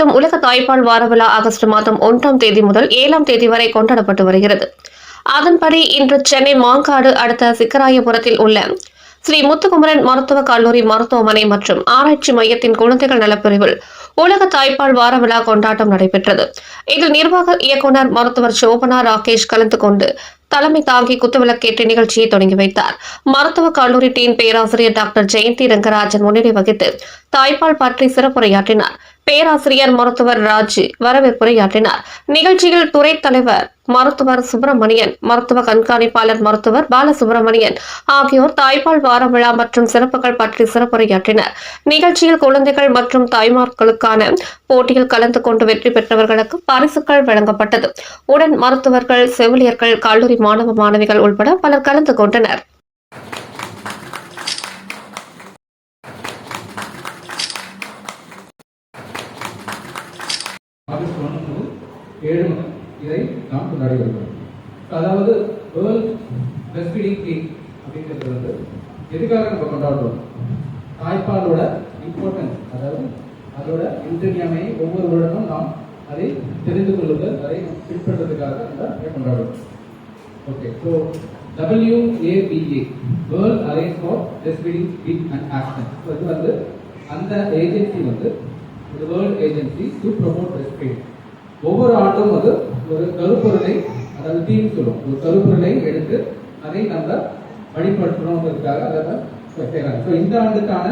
மாதம் உலக தாய்ப்பால் வார விழா ஆகஸ்ட் மாதம் 1ஆம் தேதி முதல் 7ஆம் தேதி வரை கொண்டாடப்பட்டு வருகிறது. அதன்படி இன்று சென்னை மாங்காடு அடுத்த சிக்கராயபுரத்தில் உள்ள ஸ்ரீ முத்துக்குமரன் மருத்துவக் கல்லூரி மருத்துவமனை மற்றும் ஆராய்ச்சி மையத்தின் குழந்தைகள் நலப்பிரிவில் உலக தாய்ப்பால் வார விழா கொண்டாட்டம் நடைபெற்றது. இதில் நிர்வாக இயக்குநர் மருத்துவர் சோபனா ராகேஷ் கலந்து கொண்டு தலைமை தாங்கி குத்துவிளக்கேற்றி நிகழ்ச்சியை தொடங்கி வைத்தார். மருத்துவக் கல்லூரி டீன் பேராசிரியர் டாக்டர் ஜெயந்தி ரங்கராஜன் முன்னிலை வகித்து தாய்ப்பால் பற்றி சிறப்புரையாற்றினார். பேராசிரியர் மருத்துவர் ராஜ் வரவேற்புரையாற்றினார். நிகழ்ச்சியில் துறை தலைவர் மருத்துவர் சுப்பிரமணியன், மருத்துவ கண்காணிப்பாளர் மருத்துவர் பாலசுப்பிரமணியன் ஆகியோர் தாய்ப்பால் வார விழா மற்றும் சிறப்புகள் பற்றி சிறப்புரையாற்றினர். நிகழ்ச்சியில் குழந்தைகள் மற்றும் தாய்மார்களுக்கான போட்டியில் கலந்து கொண்டு வெற்றி பெற்றவர்களுக்கு பரிசுகள் வழங்கப்பட்டது. உடன் மருத்துவர்கள், செவிலியர்கள், கல்லூரி மாணவ மாணவிகள் உட்பட பலர் கலந்து கொண்டனர். இதை நாம் கொண்டாடி வருகிறோம். அதாவது வேர்ல்ட் பிரஸ்ட் ஃபீடிங் டே அப்படிங்கிறது வந்து எதுக்காக நம்ம கொண்டாடுறோம்? தாய்ப்பாலோட இம்பார்ட்டன்ஸ், அதாவது அதோட இன்றியமையை ஒவ்வொரு வருடமும் நாம் அதை தெரிந்து கொள்ளுதல், அதை பின்பற்றதுக்காக நம்ம கொண்டாடுறோம். Okay, so WABA world alliance for breastfeeding beat and action. So இது வந்து அந்த ஏஜென்சி வந்து world agency to promote breastfeeding. ஒவ்வொரு ஆண்டும் அது ஒரு கருப்பொருளை, அதாவது தீம் சொல்லும், ஒரு கருப்பொருளை எடுத்து அதை நம்ம வழிபடுத்தணுங்கிறதுக்காக அதை செய்யறாங்க. ஸோ இந்த ஆண்டுக்கான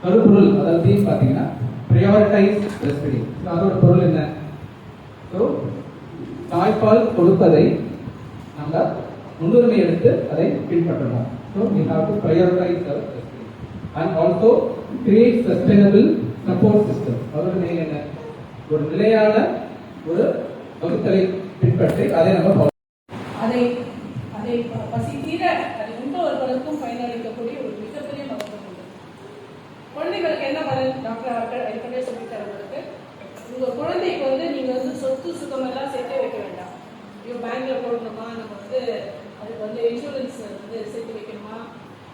கருப்பொருள், அதாவது தீம் பார்த்தீங்கன்னா பிரையாரிட்டைஸ் பிரஸ்ட் ஃபீடிங். அதோட பொருள் என்ன? ஸோ தாய்ப்பால் கொடுப்பதை நம்ம முன்னுரிமை எடுத்து அதை பின்பற்றணும். So we have to prioritize the breastfeeding and also create sustainable support system. அதோட மெயின் என்ன? ஒரு நிலையான ஒரு வகுத்தலை பின்பற்றி அதை நம்ம அதை பசி தீர அது உண்டவர்களுக்கும் பயனளிக்கக்கூடிய ஒரு மிகப்பெரிய மகத்துவம் உண்டு. குழந்தைகளுக்கு என்ன பலன்? டாக்டர் ஏற்கனவே சொல்லித்தரவங்களுக்கு, உங்க குழந்தைக்கு வந்து நீங்க வந்து சொத்து சுகம் எல்லாம் சேர்த்தே வைக்க வேண்டாம். ஐயோ பேங்க்ல போடணுமா, நம்ம வந்து அதுக்கு வந்து இன்சூரன்ஸ் வந்து சேர்த்து வைக்கணுமா,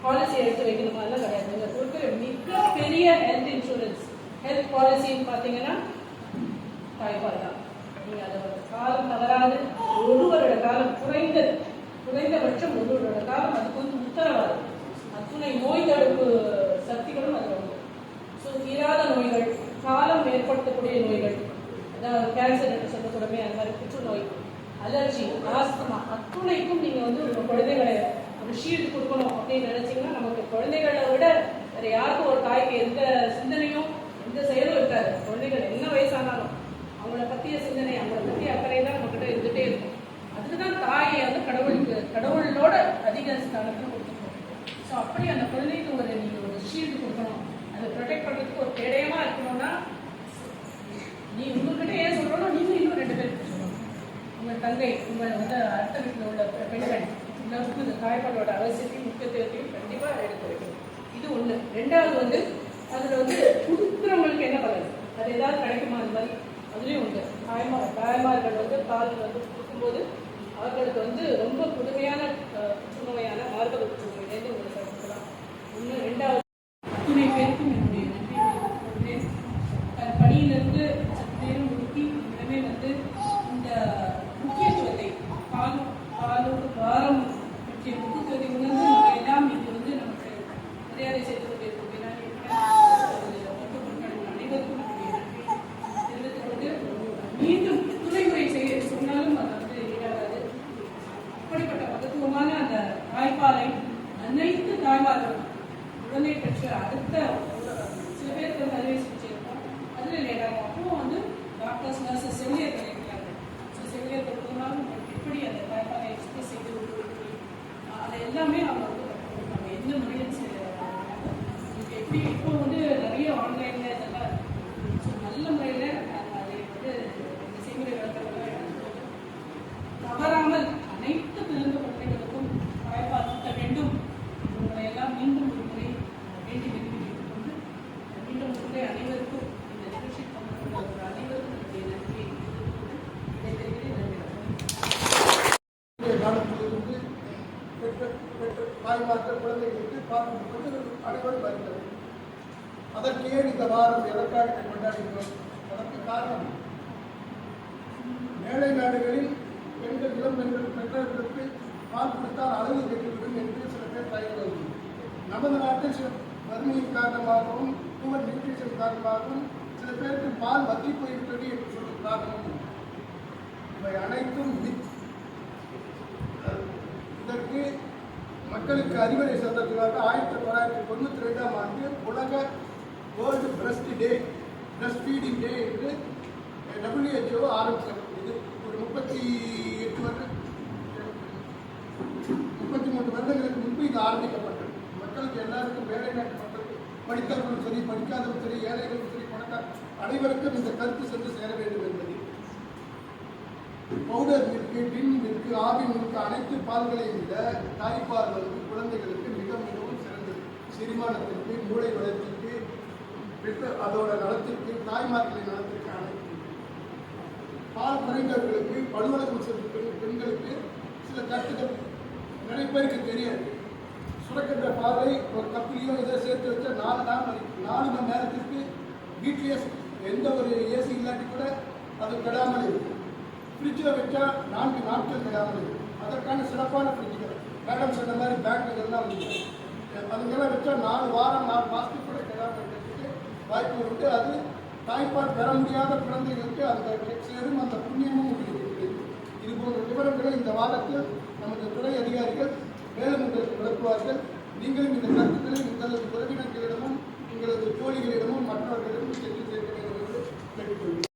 பாலிசி எடுத்து வைக்கணுமா, எல்லாம் கிடையாது. நீங்க கொடுக்குற மிகப்பெரிய ஹெல்த் இன்சூரன்ஸ், ஹெல்த் பாலிசின்னு பார்த்தீங்கன்னா தாய்ப்பால் தான். நீங்க அதை காலம் தவறாது ஒரு வருட காலம், குறைந்தபட்சம் ஒரு வருட காலம் அதுக்கு வந்து உத்தரவாதம். அத்துணை நோய் தடுப்பு சக்திகளும் அதில் உண்டு. ஸோ தீராத நோய்கள், காலம் ஏற்படுத்தக்கூடிய நோய்கள், அதாவது கேன்சர் என்று சொல்லக்கூடமே, அது மாதிரி புற்றுநோய், அலர்ஜி, ஆஸ்துமா, அத்துணைக்கும் நீங்க வந்து உங்க குழந்தைகளை ஒரு ஷீல்டு கொடுக்கணும் அப்படின்னு நினைச்சீங்கன்னா, நமக்கு குழந்தைகளை விட வேற யாருக்கும் ஒரு தாய்க்கு எந்த சிந்தனையும் எந்த செயலும் இருக்காது. குழந்தைகள் என்ன வயசானாலும் அவங்கள பற்றிய சிந்தனை, அவங்கள பற்றிய அக்கறை தான் நம்மகிட்ட இருந்துகிட்டே இருக்கும். அதுக்குதான் தாயை வந்து கடவுளோட அதிக ஸ்தானத்தில் கொடுத்துருக்கோம். ஸோ அப்படி அந்த குழந்தைக்கு ஒரு நீங்கள் ஒரு ஷீல்டு கொடுக்கணும், அதை ப்ரொடெக்ட் பண்ணுறதுக்கு ஒரு கேடயமாக இருக்கணும்னா, நீ உங்ககிட்ட ஏன் சொல்கிறோம், நீங்கள் இன்னும் 2 பேருக்கு சொல்லணும். உங்கள் தங்கை, உங்கள் வந்து அடுத்த வீட்டில் உள்ள பெண்கள் எல்லாருக்கும் இந்த தாய்ப்பாலோட அவசியத்தையும் முக்கியத்துவத்தையும் கண்டிப்பாக எடுத்து வைக்கணும். இது ஒன்று. 2வது வந்து அதில் வந்து கொடுக்குறவங்களுக்கு என்ன பலன், அது ஏதாவது கிடைக்குமா? அந்த மாதிரி அதுலேயும் உண்டு. தாய்மார்கள் வந்து பால் வந்து கொடுக்கும்போது அவர்களுக்கு வந்து ரொம்ப புதுமையான புற்றுநோயான மார்பக புற்றுநோயிலேருந்து உங்களை தடுக்கலாம். ஒன்று. 2வது, அத்துணை பேருக்கும் என்னுடைய நன்றி. தன் பணியிலிருந்து சற்று நேரம் ஒதுக்கி எனவே வந்து இந்த முக்கியத்துவத்தை பாலோடு வாரம் பற்றிய முக்கியத்துவத்தை உணர்ந்து நம்ம எல்லாம் இது வந்து நமக்கு மரியாதை செய்து கொண்டிருக்கிறோம். அனைவருக்கும் மீண்டும் துறைமுறை செய்ய சொன்னாலும் அது வந்து ஈடாகாது. அப்படிப்பட்ட மகத்துவமான அந்த தாய்ப்பாலை அனைத்து தாய்மார்களும் குழந்தை பெற்ற அடுத்த சில பேருக்கு வந்து அறுவை சிகிச்சை இருக்கும், அதில் லேட்டாகும். அப்பவும் வந்து டாக்டர்ஸ், நர்சஸ், செவிலியர்கள் இருக்கிறாங்க. ஸோ செவிலியர்கள் மூலமாக எப்படி அந்த தாய்ப்பாலை எக்ஸ்பிரஸ் செய்து கொடுக்கணும், அதை எல்லாமே அவங்க வந்து நம்ம எந்த முறையில் எப்படி இப்போ வந்து நிறைய ஆன்லைனில் இதெல்லாம் நல்ல முறையில் தவறாமல் அனைத்து பிறந்த குழந்தைகளுக்கும் தாய்ப்பால் ஊட்ட வேண்டும். உங்களை எல்லாம் மீண்டும் ஒரு முறை வேண்டி விரும்பிக் கொண்டு மீண்டும் ஒரு முறை அனைவருக்கும் இந்த நிகழ்ச்சி பங்கேற்ற அனைவருக்கும் என்னுடைய நன்றியை தாய்மார்கள் குழந்தைகளுக்கு அனைவரும் வருகிறது. அதற்கு ஏன் இந்த வாரம் எதற்காக கொண்டாடுகிறோம்? அதற்கு காரணம் மேலை நாடுகளில் பெண்கள் இளம் பெண்கள் பெற்றோர்களுக்கு பால் கொடுத்தால் அழகு கெட்டுவிடும் என்று சில பேர் தயங்குவது. நமது நாட்டில் சில வறுமையின் காரணமாகவும் ஹியூமன் நியூட்ரிஷன் காரணமாகவும் சில பேருக்கு பால் வற்றி போய்விட்டது என்று சொல்லும் காரணமும் இவை அனைத்தும் இதற்கு மக்களுக்கு அறிவுரை சொல்றதுக்காக 1992ஆம் ஆண்டு உலக வேர்ல்டு பிரஸ்ட் டே பிரஸ்ட் ஃபீடிங் டே என்று WHO ஆரம்பித்தது. இது ஒரு 33 வருடங்களுக்கு முன்பு இது ஆரம்பிக்கப்பட்டது. மக்களுக்கு எல்லாருக்கும் வேலை நாட்டு மக்களுக்கு படித்தவர்களும் சரி படிக்காதவர்களும் சரி ஏழைகளும் சரி பணக்கார அனைவருக்கும் இந்த கருத்து சென்று சேர வேண்டும் என்பது. பவுடர் மில்க்கு, டின் மில்க்கு, ஆவி மில்க்கு அனைத்து பால்களையும் விட தாய்ப்பால் வந்து குழந்தைகளுக்கு மிகவும் சிறந்தது. செரிமானத்திற்கு, மூளை வளர்ச்சிக்கு, அதோட நலத்திற்கு, தாய்மார்களின் நலத்திற்கு அனைத்து பால் குறைந்தவர்களுக்கு, பலுவலகம் செல்லும் பெண்களுக்கு சில கருத்துக்கள் நிறைய பேருக்கு தெரியாது. சுரக்கின்ற பாலை ஒரு கப்பிலையோ இதை சேர்த்து வச்சா 4 மணி நேரத்திற்கு வீட்லேயே எந்த ஒரு ஏசி இல்லாட்டி கூட அது கெடாமல் இருக்கும். ஃப்ரிட்ஜில் வச்சா 4 நாட்கள் கெடாமல் இருக்கும். அதற்கான சிறப்பான ஃப்ரிட்ஜுகள் மேடம் சொன்ன மாதிரி பேங்க்குகள்லாம் வந்து அதுங்கெல்லாம் வச்சா 4 வாரம் 4 மாதத்துக்கு கூட கெடாமல் இருக்கிறதுக்கு வாய்ப்பு உண்டு. அது தாய்ப்பால் பெற முடியாத குழந்தைகளுக்கு அந்த சேரும் அந்த புண்ணியமும் உங்களுக்கு. இது போன்ற விவரங்களை இந்த வாரத்தில் நமது துறை அதிகாரிகள் மேலும் உங்களுக்கு விளக்குவார்கள். நீங்களும் இந்த கருத்துக்களை உங்களது உறவினர்களிடமும் உங்களது தோழிகளிடமும் மற்றவர்களிடமும் சென்று சேர்க்க வேண்டும் என்று கேட்டுக்கொள்கிறேன்.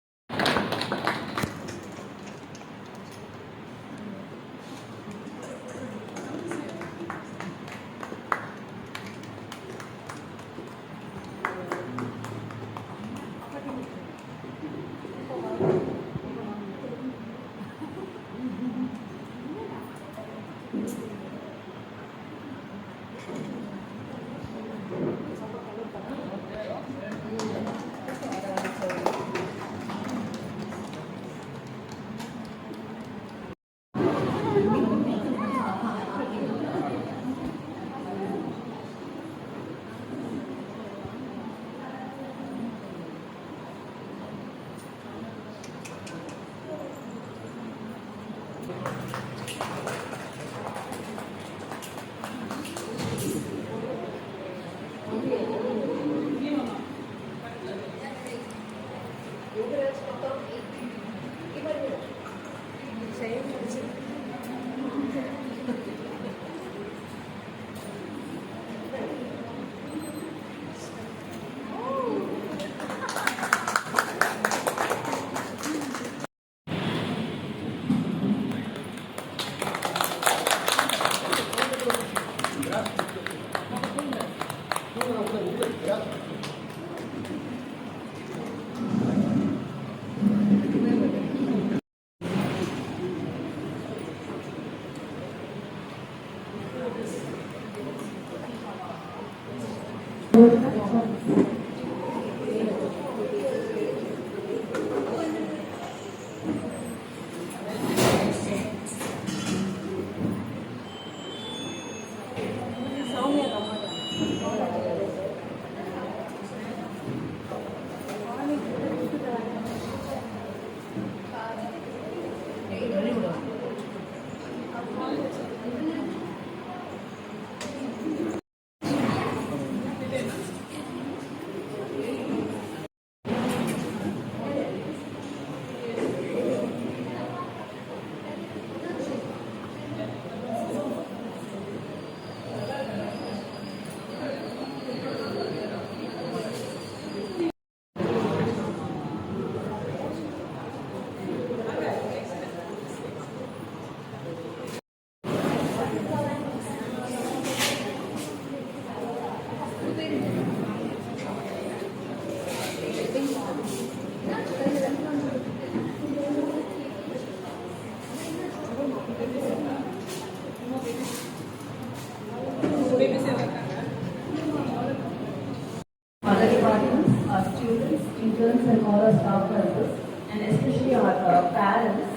interns and all our staff members, and especially our parents.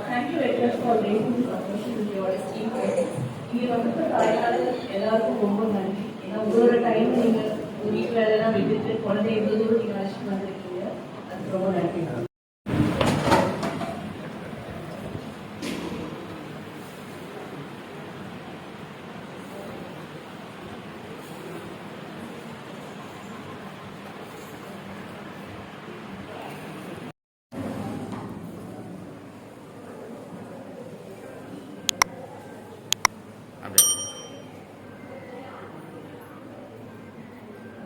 Thank you very much for raising this occasion with your esteemed parents. இங்கே வந்து தாய்நாளில் எல்லாருக்கும் ரொம்ப நன்றி. ஏன்னா உங்களோட டைம் நீங்கள் வீட்டில் எல்லாம் விட்டுட்டு குழந்தை எவ்வளோ தூரம் நீங்கள் அழைச்சிட்டு வந்திருக்கீங்க. ரொம்ப நன்றி.